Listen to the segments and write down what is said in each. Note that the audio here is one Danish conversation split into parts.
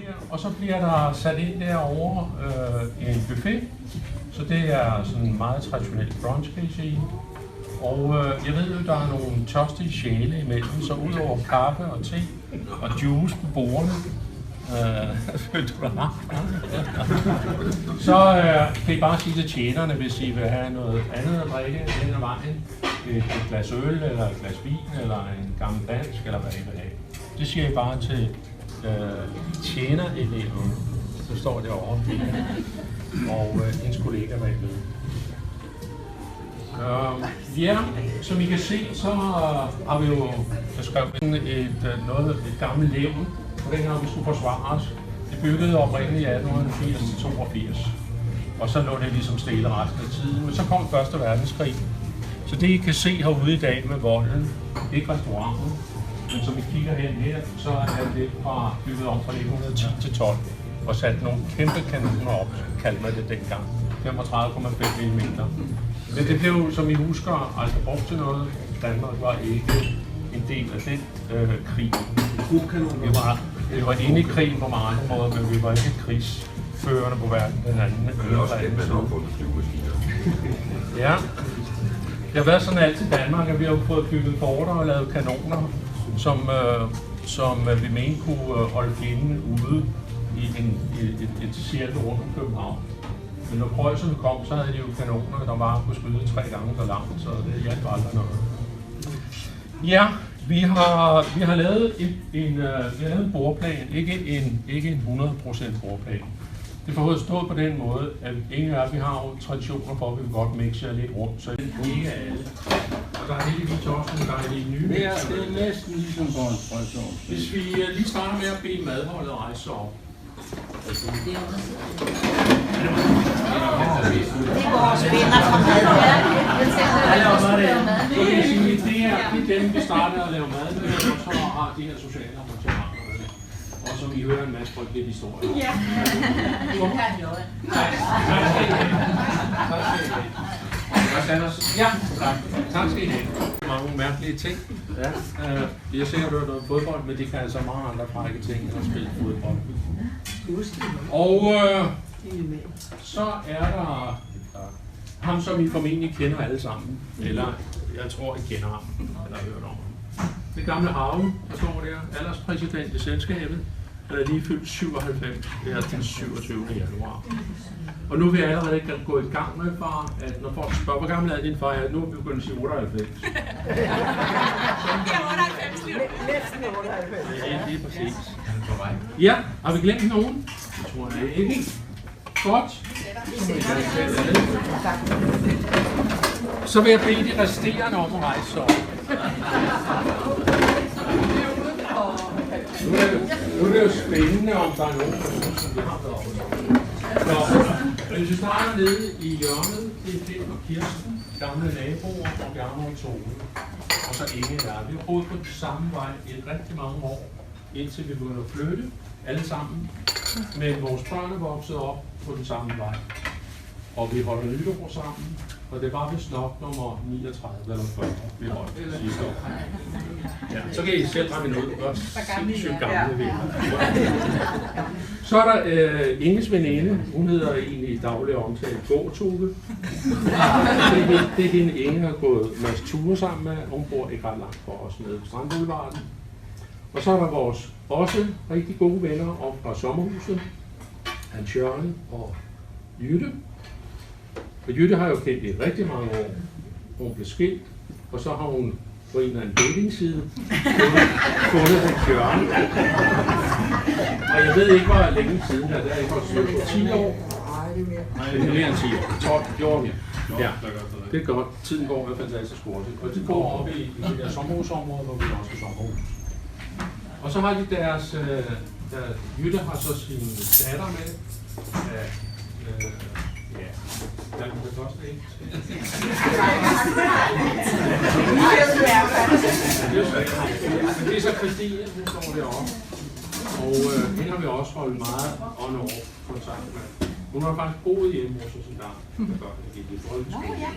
der, og så bliver der sat ind derovre en buffet. Så det er sådan en meget traditionel brunch, kan I sige. Og jeg ved jo, der er nogle tørstige sjæle imellem, så udover kaffe og te og juice på bordene, så kan I bare sige til tjenerne, hvis I vil have noget andet at drikke hen ad vejen. Et glas øl, eller et glas vin, eller en gammel dansk, eller hvad I vil have. Det siger I bare til tjenereleven. Så står det over og hendes kollega bagved. Ja, som I kan se, så har vi jo skrevet et gammelt levn, og dengang vi skulle forsvare os. Det byggede oprindeligt i 1880-82, og så lå det ligesom stille resten af tiden. Men så kom Første Verdenskrig, så det I kan se herude i dag med volden, ikke restauranten, men som I kigger hen her, så er det bygget om fra 1910 til 12, og sat nogle kæmpe kanoner op, kaldte man det dengang, 35,5 mm. Men det blev, som I husker, aldrig brugt til noget. Danmark var ikke en del af den krig. Vi var inde i krigen på mange måder, men vi var ikke krigsførende på verden den anden. Ja. Det har været sådan altid i Danmark, at vi har fået bygget forter og lavet kanoner, som vi mente kunne holde fjenden ude i et cirkel rundt om København. Men når preusserne kom, så havde de jo kanoner, der bare kunne skyde 3 gange så langt, så det hjalp aldrig noget. Ja, vi har lavet en bordplan, ikke en 100% bordplan. Det får stået på den måde, at ingen af vi har jo traditioner for, at vi vil godt mixe lidt rundt, så det er ikke alle. Og der er heldigvis også nogle dejlige nye. Det er næsten ligesom på en tradition. Hvis vi lige starter med at bede madholdet rejse sig op. Det er vores venner fra madholdet. Det er dem, vi starter at lave mad med, og så har de her sociale arrangementer med. Og som I hører en masse frygtelige historier. Ja, det kan jeg noget. Tak skal I have. Mange mærkelige ting. Ja, jeg ser, at du har noget fodbold, men det kan altså mange andre frække ting end at spille fodbold. Og så er der ham, som I formentlig kender alle sammen. Eller jeg tror, I kender ham, eller har hørt om ham. Det gamle Havn, der står der, alderspræsident i selskabet. Han er lige fyldt 97, det er den 27. januar. Og nu vil jeg allerede gå i gang med, far, at når folk spørger, hvor gammel er din far? Ja, nu er vi begyndt at sige 98. Det er 98, Næsten 98. Ja, lige præcis. Ja, har vi glemt nogen? Det tror jeg ikke. Godt. Så vil jeg bede de resterende om at rejse sig op. Nu er det jo spændende, om der er nogen, som har været oppe. Hvis vi starter nede i hjørnet, det er Finn og Kirsten, gamle naboer og Bjarne og Tove. Og så Inge der. Vi har boet på den samme vej i rigtig mange år, indtil vi begyndte at flytte, alle sammen. Men vores børn er vokset op på den samme vej. Og vi holder nytår sammen, og det var vist nok nummer 39 eller 40, vi holdt sidste år. Ja, så kan I selv regne ud, hvor sindssygt gamle vi er. Så er der Inges veninde, hun hedder egentlig i daglig omtale Gåtove. Det er hende, Inge har gået en masse ture sammen med, hun bor ikke ret langt for os nede på Strandboulevarden. Og så er der vores også rigtig gode venner op fra sommerhuset, Hans Jørgen og Jytte. Og Jytte har jo kendt i rigtig mange år. Hun blev skilt, og så har hun på en eller anden datingside fundet Hans Jørgen. Og jeg ved ikke, hvor længe siden det er ikke for 10 år. Nej, det er mere end 10 år. 12, 14. Ja, det er godt. Tiden går fantastisk hurtigt. Og de går op i det der sommerhusområde, hvor vi også har sommerhus. Og så har de deres, Jytte har så sin datter med. Ja, der er det første, ikke? Det er så Christine, hun står deroppe. Og hende har vi også holdt meget on-off kontakt med. Hun har faktisk boet hjemme hos os en gang, før det gik i folkeskole.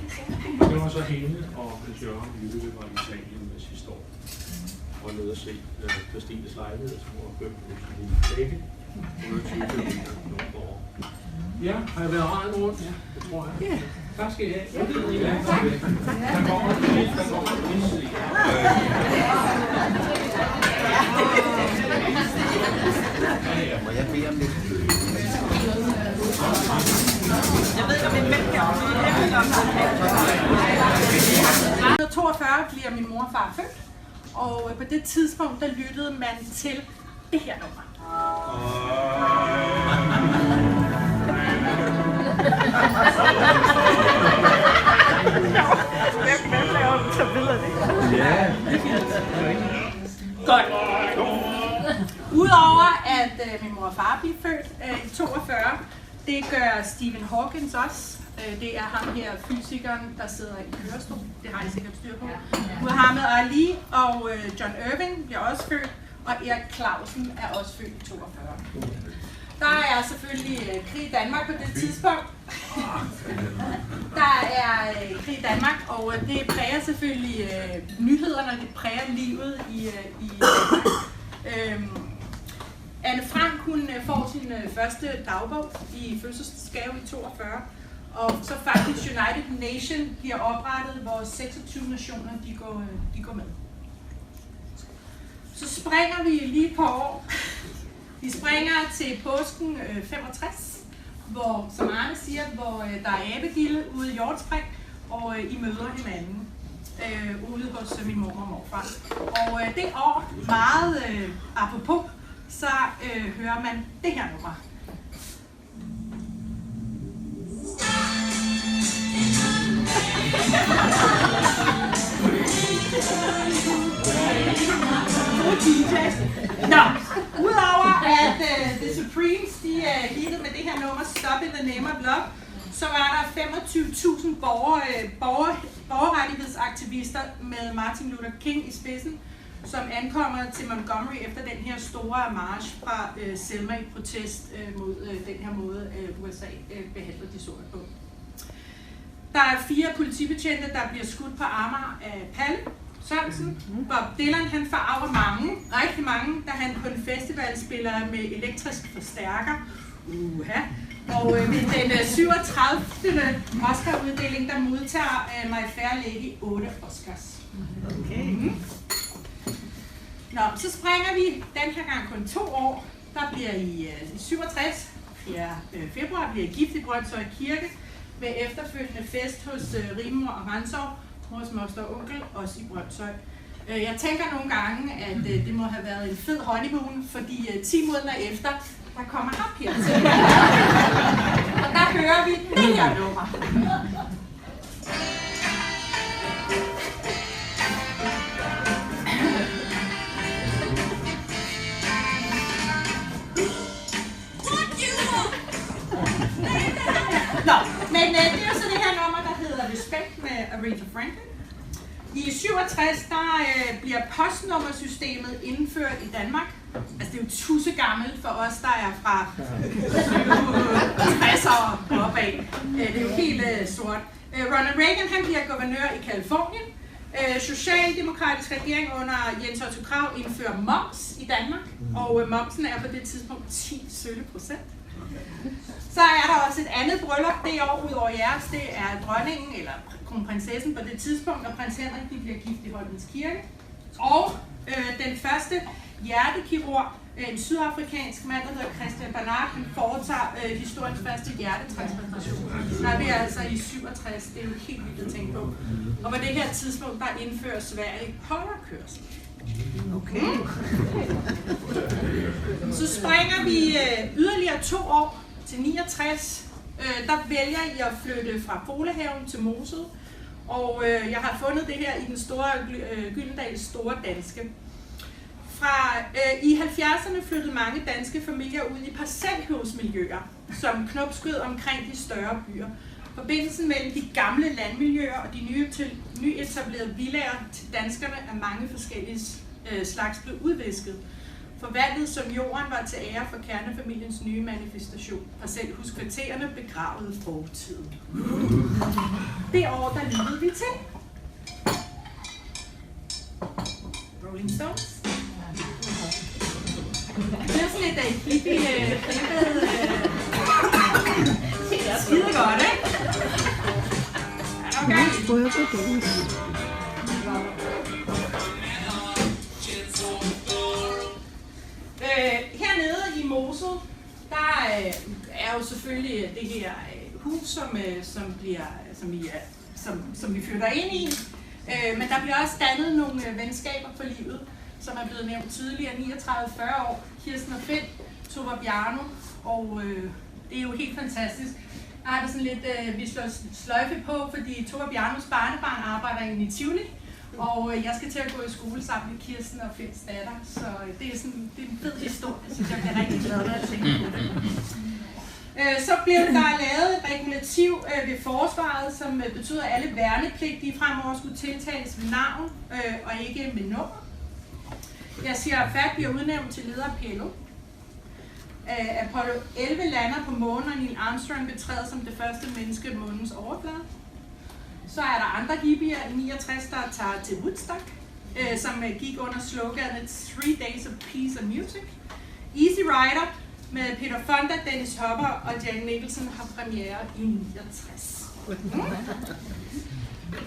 Og det var så hende og Hans Jørgen Jytte var i Italien med sidste år. Og nede og se Christines lejlighed, som hun har købt hos hende begge. Ja, har jeg været rejst rundt? Ja, det tror jeg. Ja. Tak skal I have. Ja, tak. Der kommer en lille. Må jeg bede om lidt? Jeg ved ikke, om min mælk er om. 1942 bliver min mor og far født, og på det tidspunkt, der lyttede man til det her nummer. Hvem laver så billeder det? Ja. Godt. Udover at min mor og far blev født i 42, det gør Stephen Hawking også. Det er ham her, fysikeren, der sidder i kørestol. Det har I sikkert styr på. Muhammad Ali og John Irving bliver også født, og Erik Clausen er også født i 42. Der er selvfølgelig krig i Danmark på det tidspunkt. Der er krig i Danmark, og det præger selvfølgelig nyhederne, det præger livet i Danmark. Anne Frank, hun får sin første dagbog i fødselsdagsgave i 42, og så faktisk United Nations bliver oprettet, hvor 26 nationer de går med. Så springer vi lige et par år. Vi springer til påsken 65, hvor, som Arne siger, hvor der er abegilde ude i Hjortspring, og I møder hinanden ude hos min mor og morfar. Og det år, meget apropos, så hører man det her nummer. Nå, udover at The Supremes, de hittede med det her nummer Stop in the Name of Love, så var der 25.000 borgerrettighedsaktivister med Martin Luther King i spidsen, som ankommer til Montgomery efter den her store march fra Selma i protest mod den her måde, USA behandler de sorte på. Der er 4 politibetjente, der bliver skudt på Amager af Palle Sørensen. Bob Dylan, han forarver mange, rigtig mange, da han på en festival spiller med elektrisk forstærker. Og ved den 37. Oscar-uddeling, der modtager My Fair Lady 8 Oscars. Okay. Nå, så springer vi den her gang kun 2 år. Der bliver i 67, 4. februar, bliver gift i Brønshøj Kirke, med efterfølgende fest hos Rigmor og Ransov, hos moster og onkel, også i Brønshøj. Jeg tænker nogle gange, at det må have været en fed honeymoon, fordi 10 måneder efter, der kommer Hap her til. Og der hører vi det her nummer. Nå, men det er jo så det her nummer, der hedder Respekt med Aretha Franklin. I 67, der bliver postnummersystemet indført i Danmark. Altså det er jo tussegammelt for os, der er fra 60'ere og opad. Det er jo helt sort. Ronald Reagan, han bliver guvernør i Californien. Socialdemokratisk regering under Jens Otto Krag indfører moms i Danmark. Og momsen er på det tidspunkt 10%. Så er der også et andet bryllup det år ud over jeres. Det er dronningen, eller kronprinsessen på det tidspunkt, og prins Henrik, de bliver gift i Holmens Kirke. Og den første hjertekirurg, en sydafrikansk mand, der hedder Christian Barnard, han foretager historiens første hjertetransplantation. Der er vi altså i 67, det er jo helt vildt at tænke på. Og på det her tidspunkt, der indfører Sverige pårørkørsel. Okay. Så springer vi yderligere 2 år til 69. Der vælger I at flytte fra Folehaven til Mosel. Og jeg har fundet det her i den store Gyldendals Store Danske. I 70'erne flyttede mange danske familier ud i parcelhusmiljøer, som knopskød omkring de større byer. Forbindelsen mellem de gamle landmiljøer og de nyetablerede villaer til danskerne af mange forskellige slags blev udvisket. Forvaltet som jorden var til ære for kernefamiliens nye manifestation. Parcelhuskvartererne begravede fortiden. Det år, der lyttede vi til Rolling Stones. Det er sådan lidt hippie, klippet. Skide godt, ikke? Okay. Hernede i Mosel, der er jo selvfølgelig det her hus, som vi flytter ind i. Men der bliver også dannet nogle venskaber for livet, som er blevet nævnt tidligere. 39-40 år, Kirsten og Finn, Tova Bjarno, og det er jo helt fantastisk. Jeg har det sådan lidt, vi slår sløjfe på, fordi Tova Bjarnos barnebarn arbejder i Tivoli, og jeg skal til at gå i skole sammen med Kirsten og Finns datter, så det er en fed historie, så jeg bliver rigtig glad, når jeg tænker på det. Så blev der lavet et regulativ ved forsvaret, som betyder, at alle værnepligtige fremover skulle tiltales ved navn og ikke med nummer. Jeg siger, at FAT bliver udnævnt til leder af PLO. Apollo 11 lander på månen, og Neil Armstrong betræder som det første menneske månens overflade. Så er der andre hippier i 69, der tager til Woodstock, som gik under sloganet 3 Days of Peace and Music. Easy Rider med Peter Fonda, Dennis Hopper og Jack Nicholson har premiere i 69.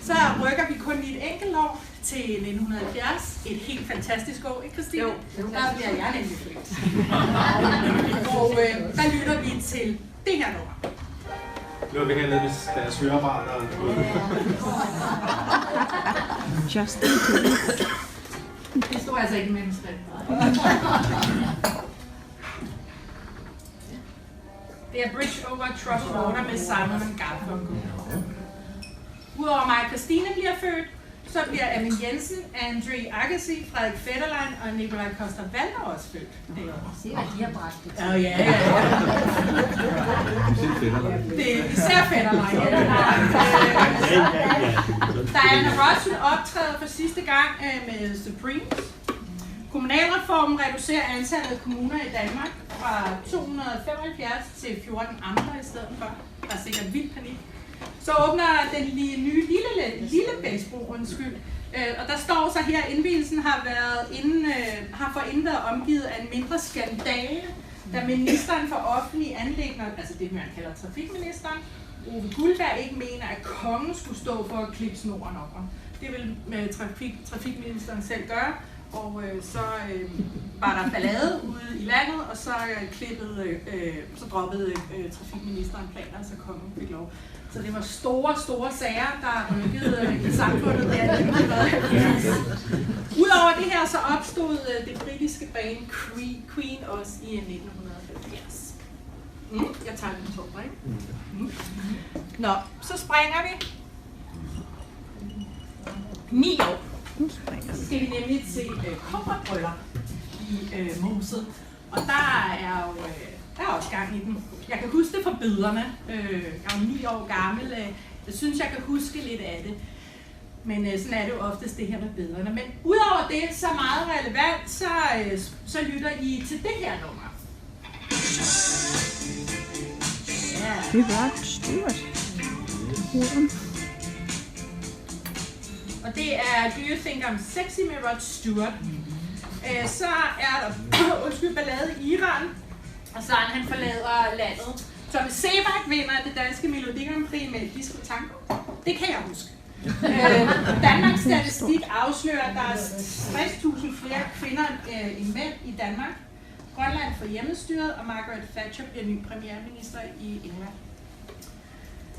Så rykker vi kun lige et enkelt år til 1970. Et helt fantastisk år, ikke Christine? Jo. Der bliver jeg nemlig født. Og der lytter vi til det her nummer. Nu er vi hernede ved deres høreapparater. Just Det står altså ikke med manuskript. Det er Bridge Over Troubled Water med Simon & Garfunkel. Udover mig og Christine bliver født, så bliver Amin Jensen, Andre Agassi, Frederik Fetterlein og Nikolaj Koster-Waldau også født. Se, hvad de har bragt det til. Ja. Det er især Fetterlein. Diana Ross optræder for sidste gang med Supremes. Kommunalreformen reducerer antallet af kommuner i Danmark fra 275 til 14 amter i stedet for. Der er sikkert vild panik. Så åbner den nye Lillebæltsbro, og der står så her, at indvielsen har forinden været omgivet af en mindre skandale, da ministeren for offentlige anliggender, altså det man kalder trafikministeren, Ove Guldberg ikke mener, at kongen skulle stå for at klippe snoren over. Det vil trafikministeren selv gøre. Og så var der ballade ude i landet, og så droppede trafikministeren planer, så kongen fik lov. Så det var store sager, der rykkede i samfundet der. Udover det her, så opstod det britiske band Queen også i 1970. Jeg tager den to, ikke? Nå, så springer vi 9 år. Så skal vi nemlig til kobberbryllup i Mosel. Og der er også gang i den. Jeg kan huske det fra billederne. Jeg er jo 9 år gammel. Jeg synes, jeg kan huske lidt af det. Men sådan er det jo oftest det her med billederne. Men udover det, så meget relevant, så lytter I til det her nummer. Ja. Det var stort. Og det er Do You Think I'm Sexy med Rod Stewart. Så er der ballade i Iran, og så han forlader landet. Tommy Sebak vinder det danske Melodi Grand Prix med Disco Tango. Det kan jeg huske. Danmarks Statistik afslører, at der er 60.000 flere kvinder end mænd i Danmark. Grønland får hjemmestyret, og Margaret Thatcher bliver ny premierminister i England.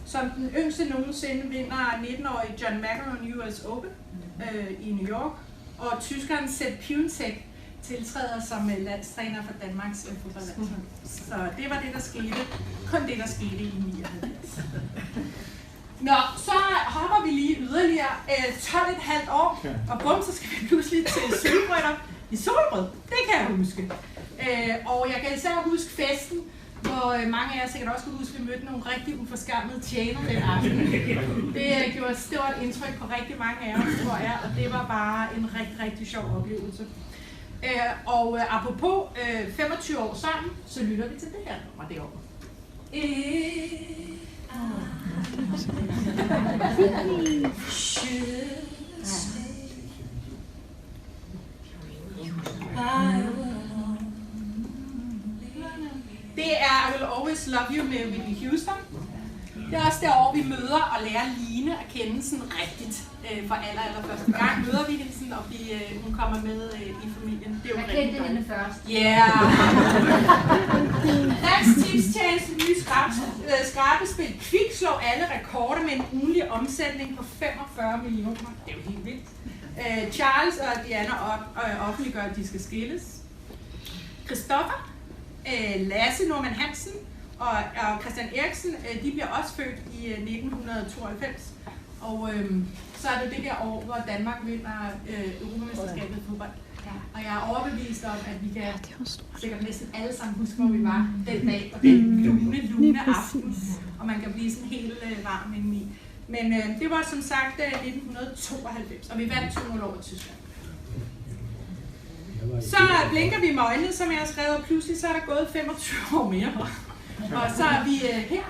Som den yngste nogensinde vinder 19-årige John McEnroe US Open i New York, og tyskeren Sepp Piontek tiltræder som landstræner for Danmarks fodboldlandshold. Så det var det, der skete. Kun det, der skete i 79. Nå, så hopper vi lige yderligere 12,5 år, og bum, så skal vi pludselig til sølvbryllup i Solrød. Det kan jeg huske. Og jeg kan især huske festen, hvor mange af jer sikkert også kan huske, at vi mødte nogle rigtig uforskammede tjener den aften. Det gjorde et stort indtryk på rigtig mange af os, tror jeg, og det var bare en rigtig sjov oplevelse. Og apropos 25 år sammen, så lytter vi til det her nummer derovre. I Will Always Love You med Whitney Houston. Det er også derovre, vi møder og lærer Line at kende sådan rigtigt. For allerførste gang møder vi hende sådan, og hun kommer med i familien. Det er jo Jeg kendte hende først. Ja! Dansk Tipstjeneste nye skrabespil Kvik slår alle rekorder med en ugenlig omsætning på 45 millioner. Det er jo helt vildt. Charles og Diana offentliggør, at de skal skilles. Christoffer, Lasse Norman Hansen og Christian Eriksen, de bliver også født i 1992. Og så er det det der år, hvor Danmark vinder Europamesterskabet i fodbold. Og jeg er overbevist om, at vi kan sikkert næsten alle sammen huske, hvor vi var den dag, og den lune aften, og man kan blive sådan helt varm indeni. Men det var som sagt 1992, og vi vandt 2-0 over Tyskland. Så blinker vi med øjnene, som jeg har skrevet, og pludselig så er der gået 25 år mere. Og så er vi her.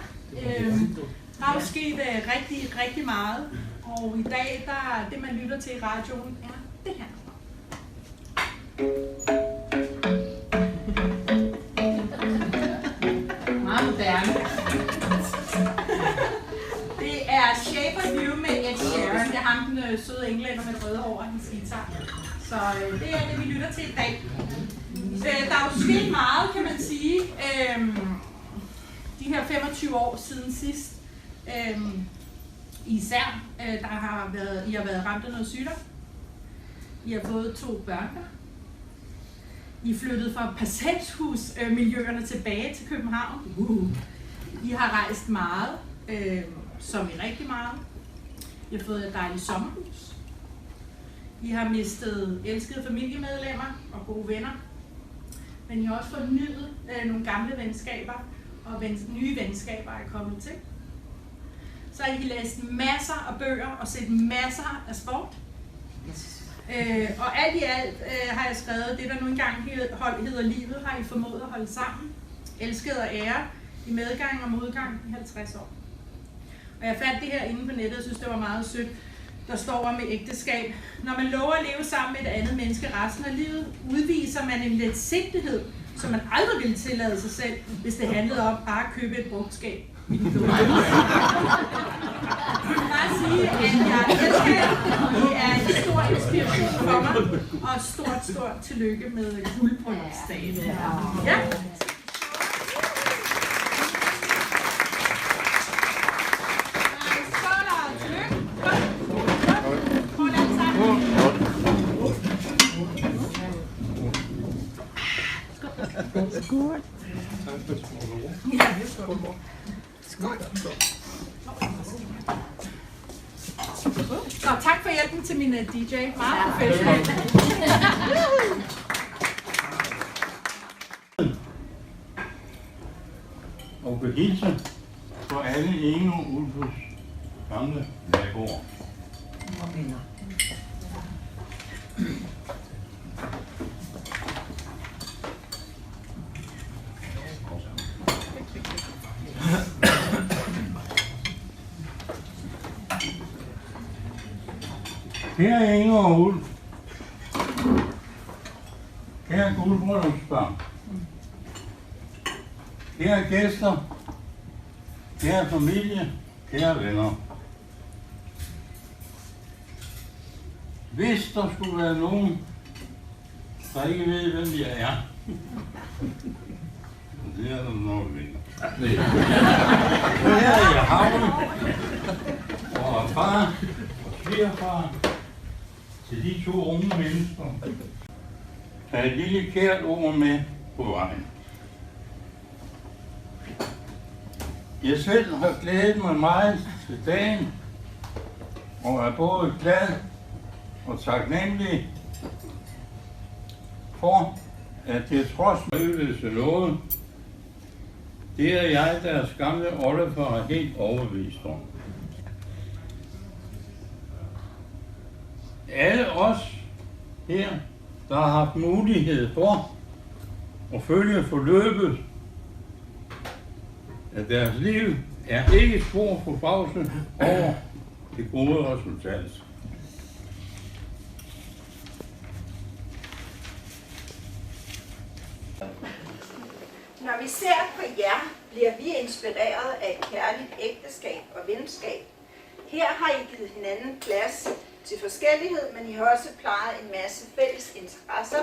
Der er jo sket rigtig, rigtig meget. Og i dag, det man lytter til i radioen, er det her. Meget moderne. Det er Shape of You med Ed Sheeran. Det er ham, den søde englænder med det røde hår og hans guitar. Så det er det, vi lytter til i dag. Der er jo sket meget, kan man sige, de her 25 år siden sidst. Især, I har været ramt af noget sygdom. I har fået 2 børn. I er flyttet fra parcelhusmiljøerne tilbage til København. I har rejst meget, som i rigtig meget. I har fået et dejligt sommerhus. I har mistet elskede familiemedlemmer og gode venner. Men I har også fornyet nogle gamle venskaber, og nye venskaber er kommet til. Så har I læst masser af bøger og set masser af sport. Og alt i alt har jeg skrevet, det der nu engang hedder livet, har I formået at holde sammen. Elsket og ære i medgang og modgang i 50 år. Og jeg fandt det her inde på nettet, jeg synes det var meget sødt. Der står om et ægteskab. Når man lover at leve sammen med et andet menneske resten af livet, udviser man en letsindighed, som man aldrig ville tillade sig selv, hvis det handlede om bare at købe et brugtskab. Jeg vil bare sige, at jeg elsker, det er en stor inspiration for mig, og stort tillykke med guldbryllupsdagen. Ja. Skål. Så tak for hjælpen til min DJ. Meget professionelt. Og behilse for alle Inge og Ulfus gamle naboer. Og venner. Kære Inge og Ulf, kære guldbryllupsbørn, kære gæster, kære familie, kære venner. Hvis der skulle være nogen, der ikke ved, hvem jeg er, det er der nok ikke. Så her er jeg havnet, og far og svigerfar til de 2 unge mennesker. Tag et lille kært ord med på vejen. Jeg selv har glædet mig meget til dagen, og er både glad og taknemmelig for, at det trods mødelse noget, det er jeg, deres gamle oldefar, er helt overbevist om. Alle os her, der har haft mulighed for at følge forløbet af deres liv, er ikke spor forbavsende over det gode resultat. Når vi ser på jer, bliver vi inspireret af et kærligt ægteskab og venskab. Her har I givet hinanden plads til forskellighed, men I har også plejet en masse fælles interesser,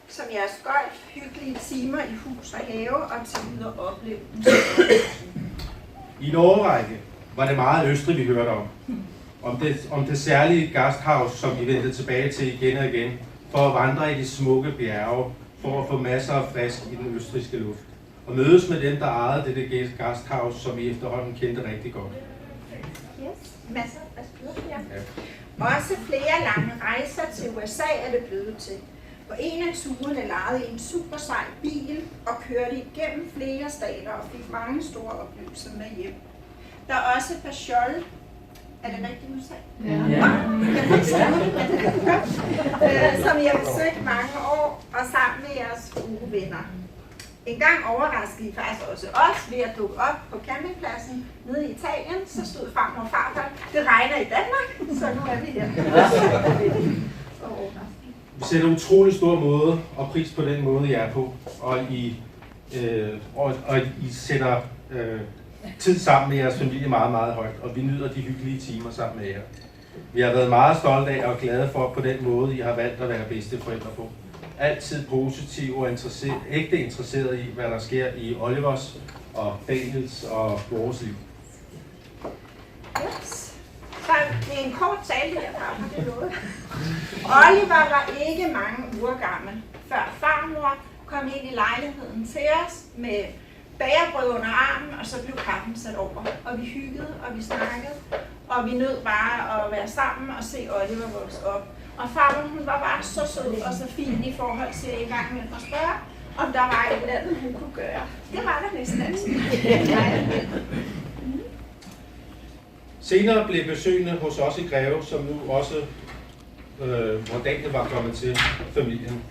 som jeres golf, hyggelige timer i hus og have og til videre oplevelser. I en årrække var det meget Østrig, vi hørte om. Om det særlige Gasthaus, som vi vendte tilbage til igen og igen, for at vandre i de smukke bjerge, for at få masser af frisk i den østrigske luft. Og mødes med dem, der ejede dette Gasthaus, som vi efterhånden kendte rigtig godt. Yes, masser af frisk. Ja. Også flere lange rejser til USA er det blevet til. På en af turene lejede I en super sej bil og kørte igennem flere stater og fik mange store oplevelser med hjem. Der er også Pachol. Er det rigtigt, nu sagde? Ja. Som I har besøgt mange år og sammen med jeres venner. En gang overraskede I faktisk også os ved at dukke op på campingpladsen nede i Italien. Så stod farmor og farfar. Det regner i Danmark, så nu er vi her. Vi sætter utrolig stor måde og pris på den måde, I er på, og I sætter tid sammen med jeres familie meget, meget højt, og vi nyder de hyggelige timer sammen med jer. Vi har været meget stolte af og glade for på den måde, I har valgt at være bedsteforældre på. Altid positiv og ægte interesseret i, hvad der sker i Olivers og Daniels og vores liv. Yes. Så det er en kort tale herfra, det noget. Oliver var ikke mange uger gammel, før farmor kom ind i lejligheden til os med bagerbrød under armen, og så blev kaffen sat over. Og vi hyggede, og vi snakkede, og vi nød bare at være sammen og se Oliver vokse op. Og farmor, hun var bare så sød og så fin i forhold til en gang med at spørge, om der var et eller andet, hun kunne gøre. Det var der næsten altid. Senere blev besøgende hos os i Greve, som nu også, hvor Daniel var kommet til familien.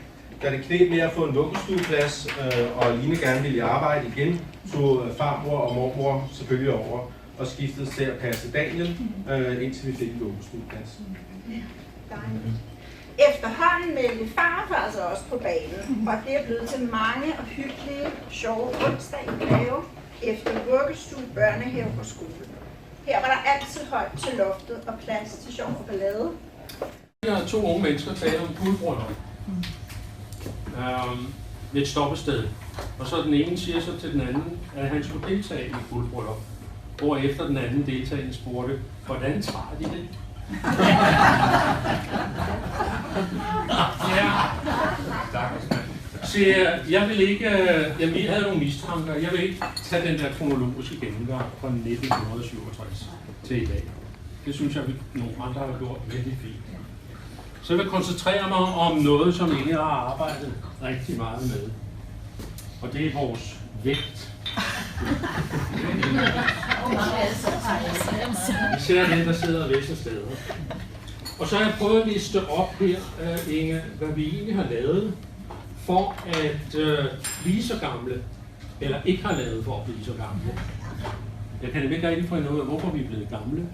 Da det kneb med at få en vuggestueplads, og Line gerne ville arbejde igen, tog farmor og mormor selvfølgelig over og skiftede til at passe Daniel, indtil vi fik en vuggestueplads. Efterhånden meldte farfar altså også på banen, og det er blevet til mange og hyggelige, sjove onsdag i Greve efter vuggestue, børnehave og skole. Her var der altid højt til loftet og plads til sjov og ballade. Der er 2 unge mennesker, der taler om guldbryllup ved et stoppested. Og så den ene siger så til den anden, at han skulle deltage i et guldbryllup. Hvorefter den anden deltagende spurgte, hvordan tager de det? Ja. Så jeg vil ikke, vi havde nogle mistanker, jeg vil ikke tage den der kronologiske gennemgang fra 1967 til i dag. Det synes jeg, nogle andre har gjort vældig fint. Så jeg vil koncentrere mig om noget, som I har arbejdet rigtig meget med. Og det er vores vægt. Især den, der sidder og væsser steder. Og så har jeg prøvet at liste op her, Inge, hvad vi egentlig har lavet for at blive så gamle, eller ikke har lavet for at blive så gamle. Jeg kan ikke rigtig finde ud af, hvorfor vi er blevet gamle.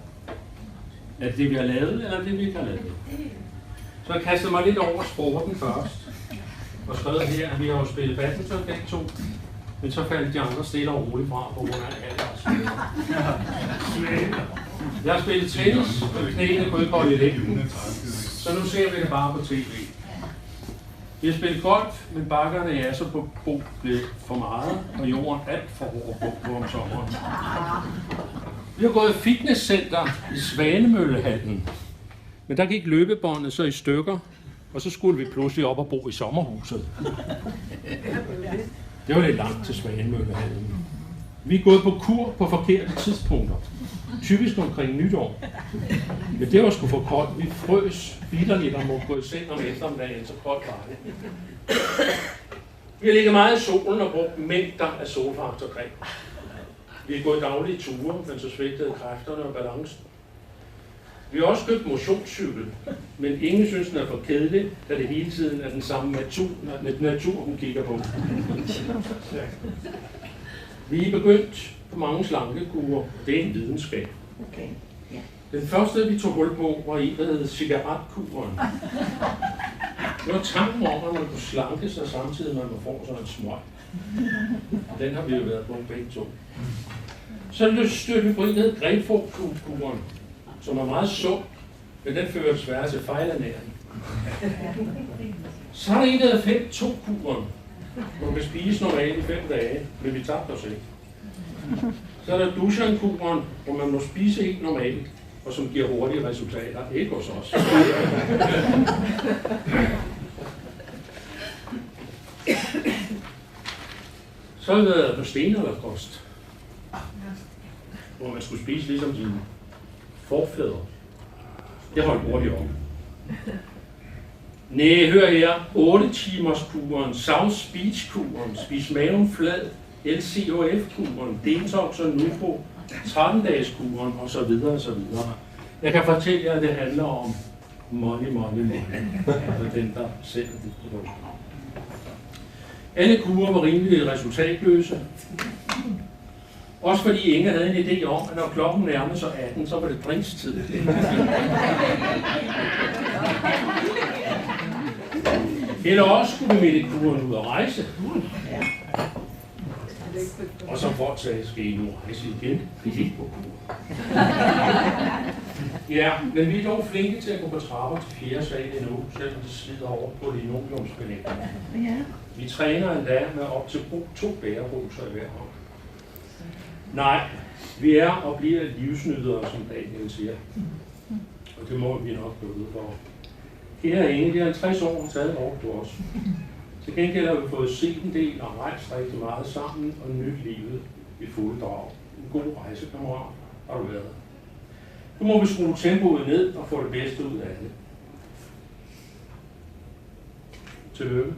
Er det det, vi har lavet, eller det, vi ikke har lavet? Så jeg kastede mig lidt over sporten først, og skrev her, at vi har jo spillet badminton begge to, men så faldt de andre stille og roligt fra på grund af alder. Jeg har spillet tennis, og knæene kunne ikke holde i længden, så nu ser vi det bare på tv. Vi har spillet golf, men bakkerne er så på blevet for meget, og jorden alt for hård på om sommeren. Vi har gået i fitnesscenter i Svanemøllehallen, men der gik løbebåndet så i stykker, og så skulle vi pludselig op og bo i sommerhuset. Det var lidt langt til Svanemøllehallen. Vi er gået på kur på forkerte tidspunkter. Typisk omkring nytår. Men det var sgu for koldt. Vi frøs bitterligt og måtte gå i seng om eftermiddagen, så koldt var det. Vi har ligget meget i solen og brugt mængder af solfaktorcreme. Vi har gået daglige ture, men så svigtede kræfterne og balancen. Vi har også købt motionscykel, men ingen synes, den er for kedelig, da det hele tiden er den samme natur hun kigger på. Vi er begyndt på mange slankekurer. Det er en videnskab. Okay. Ja. Den første, vi tog hul på, var en, der hed cigaretkuren. Det var tanken om, at man kunne slanke sig samtidig, med at man får sådan en smøg. Den har vi jo været på begge to. Så stødte vi på en, der hedder grapefrugtkuren, som er meget sund, men den fører desværre til fejlernæring. Så er der en, der hedder 5-2-kuren, hvor man kan spise normalt i 5 dage, men vi tabte os ikke. Så er der Dusan-kuren, hvor man må spise helt normalt, og som giver hurtige resultater. Ikke hos os. Så har vi været på stenalderkost, hvor man skulle spise ligesom dine forfædre. Det holdt hurtigt om. Næh, hør her. 8-timers-kuren, South Speech-kuren, spis maven flad, LCHF-kuren, detox og nubo, 13-dages-kuren osv. osv. Jeg kan fortælle jer, at det handler om money. Altså den, der sælger det produkt. Alle kurer var rimelig resultatløse. Også fordi Inge havde en idé om, at når klokken nærmede sig 18, så var det drinkstid. Eller også skulle vi midt i kuren ud og rejse. Og så fortsat skal I nu rejse igen. Vi gik på kur. Ja, men vi er dog flinke til at gå på trapper til 4. sal endnu, selvom det slider over på linoleumsbelægningen. Ja. Vi træner endda med op til 2 bæreruser i hver hånd. Nej, vi er og bliver livsnydere, som Daniel siger. Og det må vi nok gå ud for. Her er Inge, de 50 år taget over på os. Til gengæld har vi fået set en del og rejst rigtig meget sammen og nyt livet i fuld drag. En god rejsekammerat har du været. Nu må vi skrue tempoet ned og få det bedste ud af det. Tillykke.